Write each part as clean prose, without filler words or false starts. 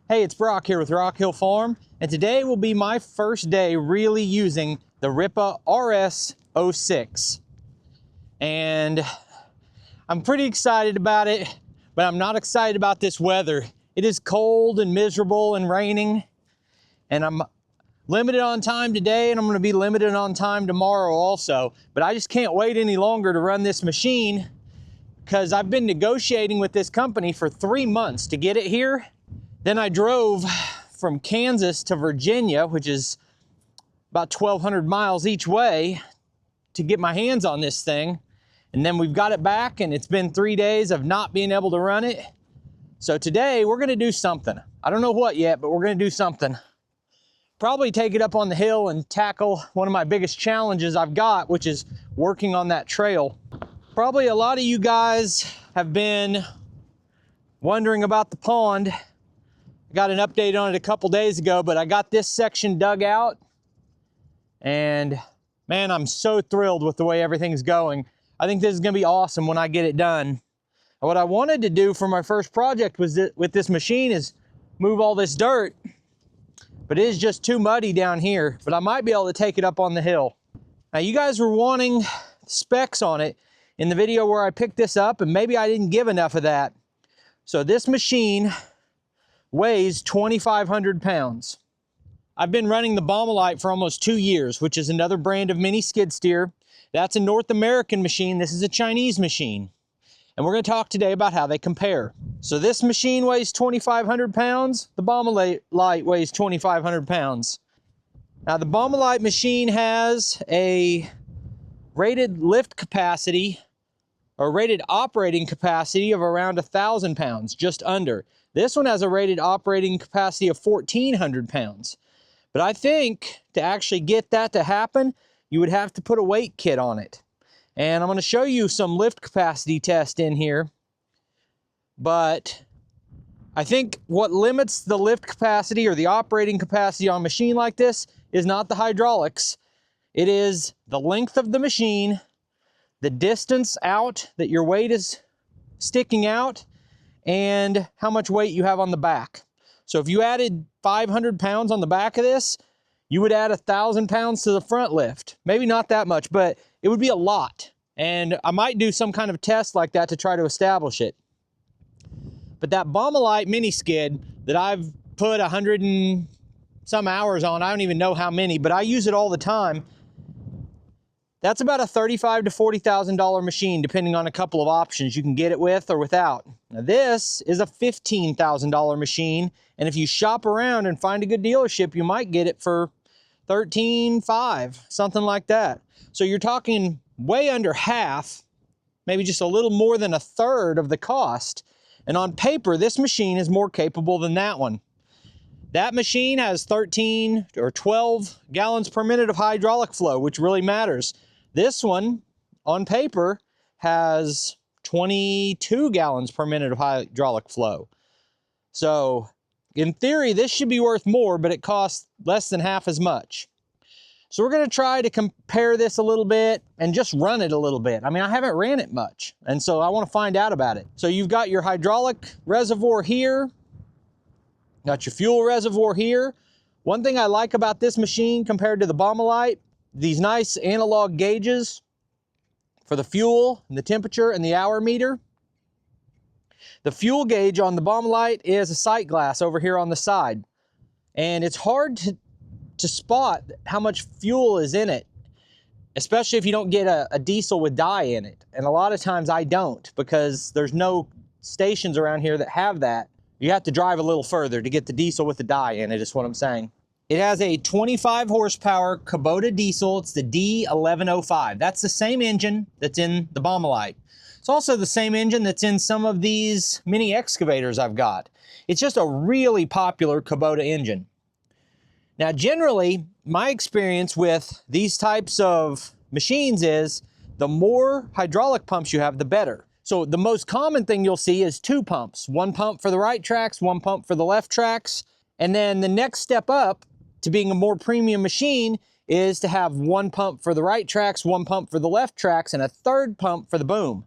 Hey, it's Brock here with Rock Hill Farm, and today will be my first day really using the Rippa RS-06. And I'm pretty excited about it, but I'm not excited about this weather. It is cold and miserable and raining, and I'm limited on time today, and I'm gonna be limited on time tomorrow also. But I just can't wait any longer to run this machine because I've been negotiating with this company for 3 months to get it here. Then I drove from Kansas to Virginia, which is about 1,200 miles each way, to get my hands on this thing. And then we've got it back, and it's been 3 days of not being able to run it. So today we're gonna do something. I don't know what yet, but we're gonna do something. Probably take it up on the hill and tackle one of my biggest challenges I've got, which is working on that trail. Probably a lot of you guys have been wondering about the pond. I got an update on it a couple days ago, but I got this section dug out, and man, I'm so thrilled with the way everything's going. I think this is gonna be awesome when I get it done. What I wanted to do for my first project was with this machine is move all this dirt, but it is just too muddy down here, but I might be able to take it up on the hill. Now, you guys were wanting specs on it in the video where I picked this up, and maybe I didn't give enough of that. So this machine weighs 2,500 pounds. I've been running the Baumolite for almost 2 years, which is another brand of mini skid steer. That's a North American machine. This is a Chinese machine. And we're gonna talk today about how they compare. So this machine weighs 2,500 pounds. The Baumolite weighs 2,500 pounds. Now, the Baumolite machine has a rated lift capacity or rated operating capacity of around 1,000 pounds, just under. This one has a rated operating capacity of 1,400 pounds. But I think to actually get that to happen, you would have to put a weight kit on it. And I'm gonna show you some lift capacity test in here. But I think what limits the lift capacity or the operating capacity on a machine like this is not the hydraulics. It is the length of the machine, the distance out that your weight is sticking out, and how much weight you have on the back. So if you added 500 pounds on the back of this, you would add 1,000 pounds to the front lift. Maybe not that much, but it would be a lot. And I might do some kind of test like that to try to establish it. But that Baumolite mini skid that I've put 100 and some hours on, I don't even know how many, but I use it all the time. That's about a $35,000 to $40,000 machine, depending on a couple of options you can get it with or without. Now, this is a $15,000 machine, and if you shop around and find a good dealership, you might get it for $13,500, something like that. So you're talking way under half, maybe just a little more than a third of the cost. And on paper, this machine is more capable than that one. That machine has 13 or 12 gallons per minute of hydraulic flow, which really matters. This one, on paper, has 22 gallons per minute of hydraulic flow. So, in theory, this should be worth more, but it costs less than half as much. So we're gonna try to compare this a little bit and just run it a little bit. I mean, I haven't ran it much, and so I wanna find out about it. So you've got your hydraulic reservoir here, got your fuel reservoir here. One thing I like about this machine compared to the Baumolite, these nice analog gauges for the fuel and the temperature and the hour meter. The fuel gauge on the Baumolite is a sight glass over here on the side. And it's hard to spot how much fuel is in it, especially if you don't get a diesel with dye in it. And a lot of times I don't, because there's no stations around here that have that. You have to drive a little further to get the diesel with the dye in it, is what I'm saying. It has a 25 horsepower Kubota diesel. It's the D1105. That's the same engine that's in the Baumolite. It's also the same engine that's in some of these mini excavators I've got. It's just a really popular Kubota engine. Now, generally, my experience with these types of machines is the more hydraulic pumps you have, the better. So the most common thing you'll see is 2 pumps. 1 pump for the right tracks, 1 pump for the left tracks. And then the next step up to being a more premium machine is to have 1 pump for the right tracks, 1 pump for the left tracks, and a 3rd pump for the boom.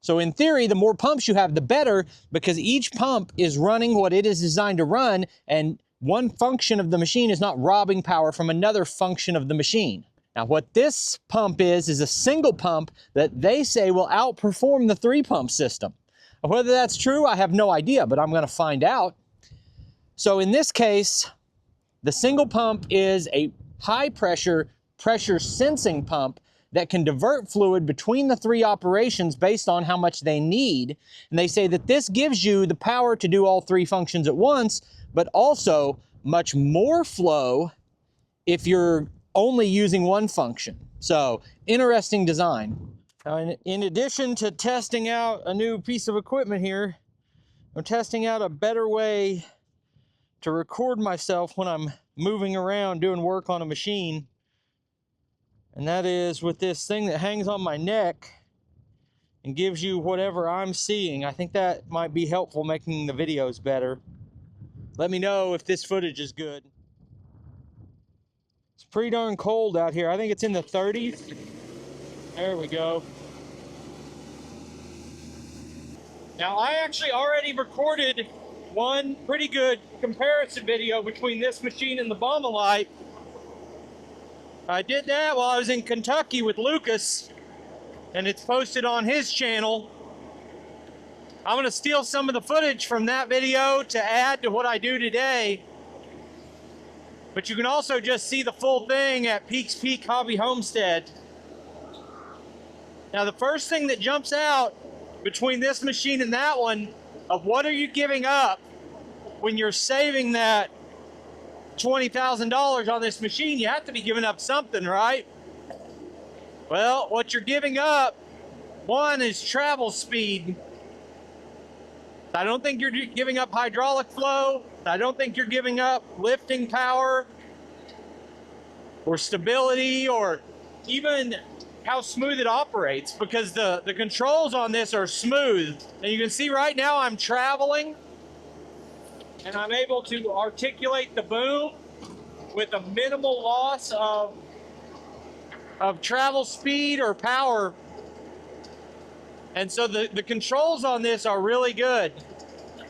So in theory, the more pumps you have, the better, because each pump is running what it is designed to run, and one function of the machine is not robbing power from another function of the machine. Now, what this pump is a single pump that they say will outperform the 3-pump system. Whether that's true, I have no idea, but I'm going to find out. So in this case, the single pump is a high pressure sensing pump that can divert fluid between the 3 operations based on how much they need. And they say that this gives you the power to do all 3 functions at once, but also much more flow if you're only using one function. So, interesting design. Now, in addition to testing out a new piece of equipment here, I'm testing out a better way to record myself when I'm moving around doing work on a machine. And that is with this thing that hangs on my neck and gives you whatever I'm seeing. I think that might be helpful making the videos better. Let me know if this footage is good. It's pretty darn cold out here. I think it's in the 30s. There we go. Now, I actually already recorded one pretty good comparison video between this machine and the Bommalite. I did that while I was in Kentucky with Lucas, and it's posted on his channel. I'm going to steal some of the footage from that video to add to what I do today. But you can also just see the full thing at Peaks Peak Hobby Homestead. Now, the first thing that jumps out between this machine and that one of what are you giving up when you're saving that $20,000 on this machine, you have to be giving up something, right? Well, what you're giving up, one is travel speed. I don't think you're giving up hydraulic flow. I don't think you're giving up lifting power or stability or even how smooth it operates, because the controls on this are smooth. And you can see right now I'm traveling and I'm able to articulate the boom with a minimal loss of travel speed or power. And so the controls on this are really good.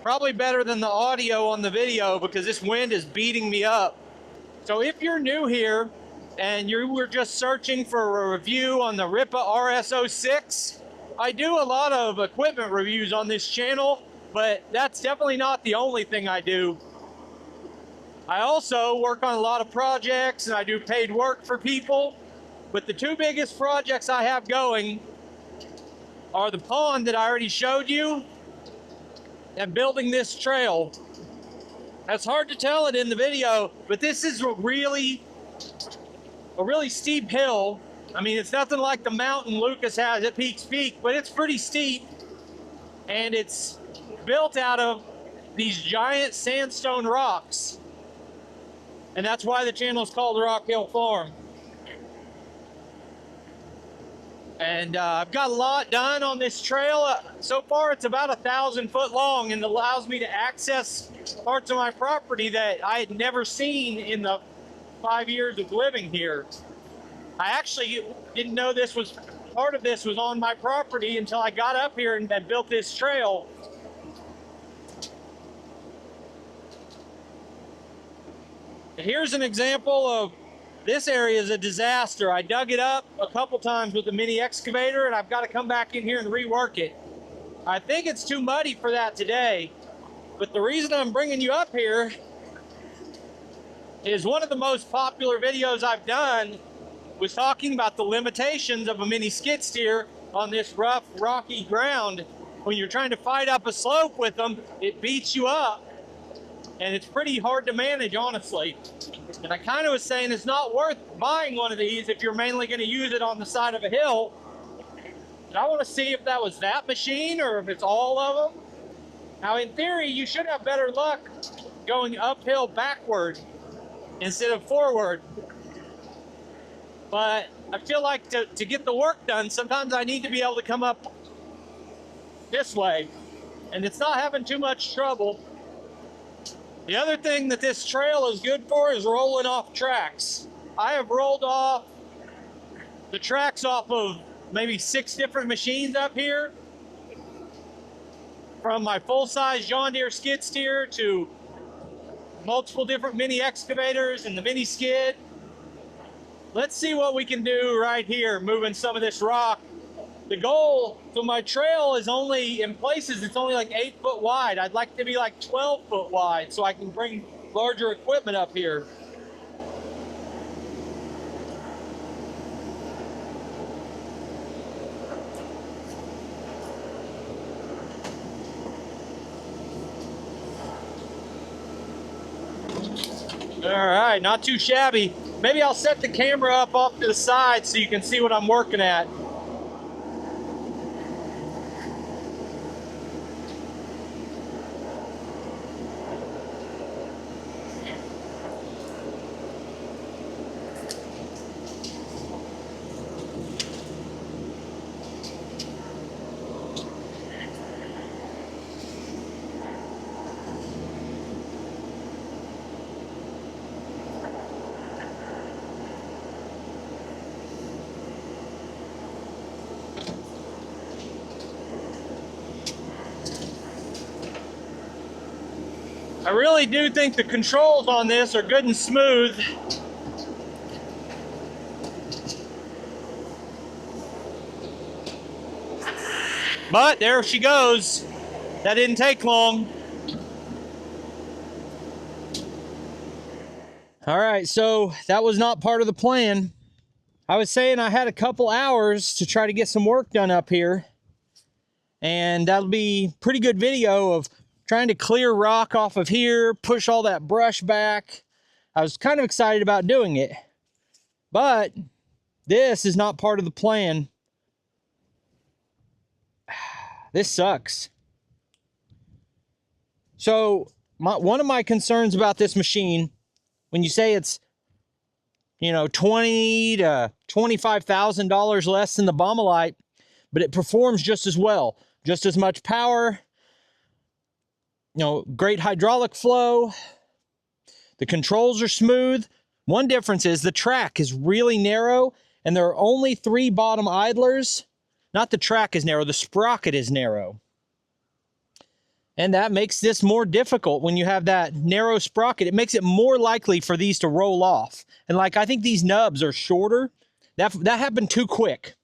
Probably better than the audio on the video because this wind is beating me up. So if you're new here and you were just searching for a review on the Rippa RS-06, I do a lot of equipment reviews on this channel, but that's definitely not the only thing I do. I also work on a lot of projects and I do paid work for people. But the 2 biggest projects I have going are the pond that I already showed you and building this trail. That's hard to tell it in the video, but this is a really steep hill. I mean, it's nothing like the mountain Lucas has at Peaks Peak, but it's pretty steep. And it's built out of these giant sandstone rocks. And that's why the channel is called Rock Hill Farm. And I've got a lot done on this trail. So far, it's about 1,000 foot long and allows me to access parts of my property that I had never seen in the 5 years of living here. I actually didn't know part of this was on my property until I got up here and built this trail. Here's an example of this area is a disaster. I dug it up a couple times with a mini excavator and I've got to come back in here and rework it. I think it's too muddy for that today, but the reason I'm bringing you up here is one of the most popular videos I've done was talking about the limitations of a mini skid steer on this rough, rocky ground. When you're trying to fight up a slope with them, it beats you up. And it's pretty hard to manage, honestly. And I kind of was saying it's not worth buying one of these if you're mainly going to use it on the side of a hill. And I want to see if that was that machine or if it's all of them. Now, in theory, you should have better luck going uphill backward instead of forward. But I feel like to get the work done, sometimes I need to be able to come up this way. And it's not having too much trouble. The other thing that this trail is good for is rolling off tracks. I have rolled off the tracks off of maybe 6 different machines up here, from my full-size John Deere skid steer to multiple different mini excavators and the mini skid. Let's see what we can do right here, moving some of this rock. The goal, so my trail is only, in places, it's only like 8 foot wide. I'd like to be like 12 foot wide so I can bring larger equipment up here. All right, not too shabby. Maybe I'll set the camera up off to the side so you can see what I'm working at. I really do think the controls on this are good and smooth. But there she goes. That didn't take long. All right, so that was not part of the plan. I was saying I had a couple hours to try to get some work done up here. And that'll be a pretty good video of trying to clear rock off of here, push all that brush back. I was kind of excited about doing it, but this is not part of the plan. This sucks. So one of my concerns about this machine, when you say it's, you know, $20,000 to $25,000 less than the Baumolite, but it performs just as well, just as much power. You know, great hydraulic flow. The controls are smooth. One difference is the track is really narrow and there are only 3 bottom idlers. Not the track is narrow, the sprocket is narrow. And that makes this more difficult when you have that narrow sprocket. It makes it more likely for these to roll off. And like, I think these nubs are shorter. That happened too quick.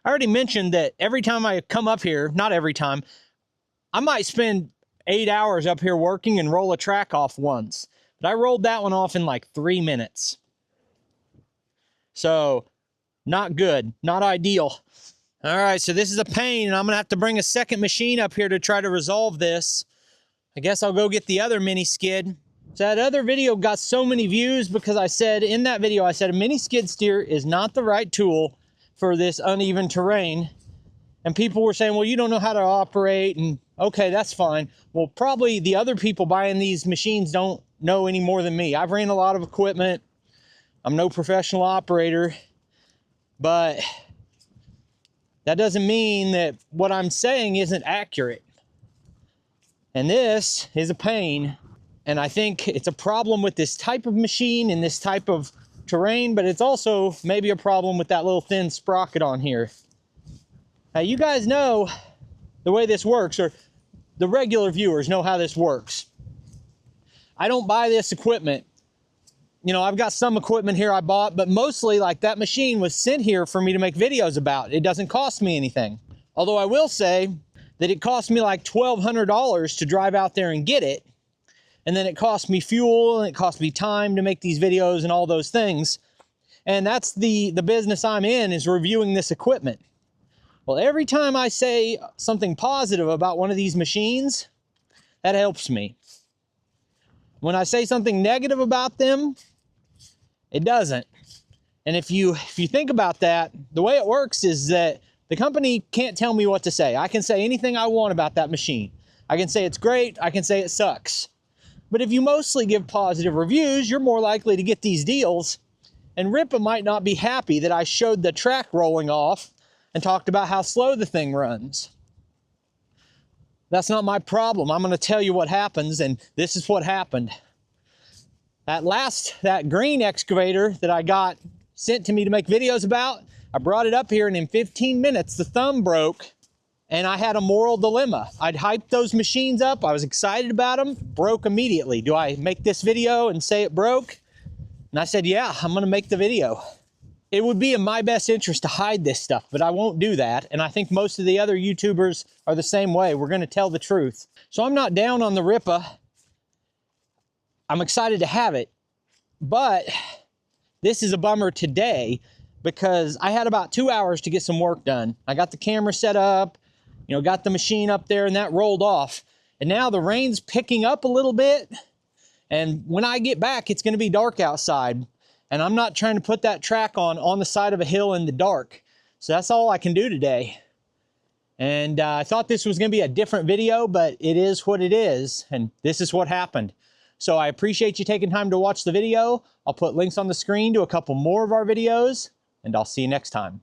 I already mentioned that every time I come up here, not every time, I might spend 8 hours up here working and roll a track off once. But I rolled that one off in like 3 minutes. So, not good, not ideal. All right, so this is a pain, and I'm gonna have to bring a second machine up here to try to resolve this. I guess I'll go get the other mini skid. So that other video got so many views because I said, in that video, I said a mini skid steer is not the right tool for this uneven terrain. And people were saying, well, you don't know how to operate, and okay, that's fine. Well, probably the other people buying these machines don't know any more than me. I've ran a lot of equipment. I'm no professional operator, but that doesn't mean that what I'm saying isn't accurate. And this is a pain. And I think it's a problem with this type of machine and this type of terrain, but it's also maybe a problem with that little thin sprocket on here. Now, you guys know the way this works, or the regular viewers know how this works. I don't buy this equipment. You know, I've got some equipment here I bought, but mostly like that machine was sent here for me to make videos about. It doesn't cost me anything. Although I will say that it cost me like $1,200 to drive out there and get it. And then it cost me fuel and it cost me time to make these videos and all those things. And that's the business I'm in, is reviewing this equipment. Well, every time I say something positive about one of these machines, that helps me. When I say something negative about them, it doesn't. And if you think about that, the way it works is that the company can't tell me what to say. I can say anything I want about that machine. I can say it's great, I can say it sucks. But if you mostly give positive reviews, you're more likely to get these deals. And Ripa might not be happy that I showed the track rolling off and talked about how slow the thing runs. That's not my problem. I'm going to tell you what happens, and this is what happened. That green excavator that I got sent to me to make videos about, I brought it up here, and in 15 minutes, the thumb broke, and I had a moral dilemma. I'd hyped those machines up. I was excited about them, broke immediately. Do I make this video and say it broke? And I said, yeah, I'm gonna make the video. It would be in my best interest to hide this stuff, but I won't do that. And I think most of the other YouTubers are the same way. We're gonna tell the truth. So I'm not down on the Ripa. I'm excited to have it, but this is a bummer today because I had about 2 hours to get some work done. I got the camera set up, you know, got the machine up there, and that rolled off. And now the rain's picking up a little bit. And when I get back, it's gonna be dark outside. And I'm not trying to put that track on the side of a hill in the dark. So that's all I can do today. And I thought this was gonna be a different video, but it is what it is. And this is what happened. So I appreciate you taking time to watch the video. I'll put links on the screen to a couple more of our videos, and I'll see you next time.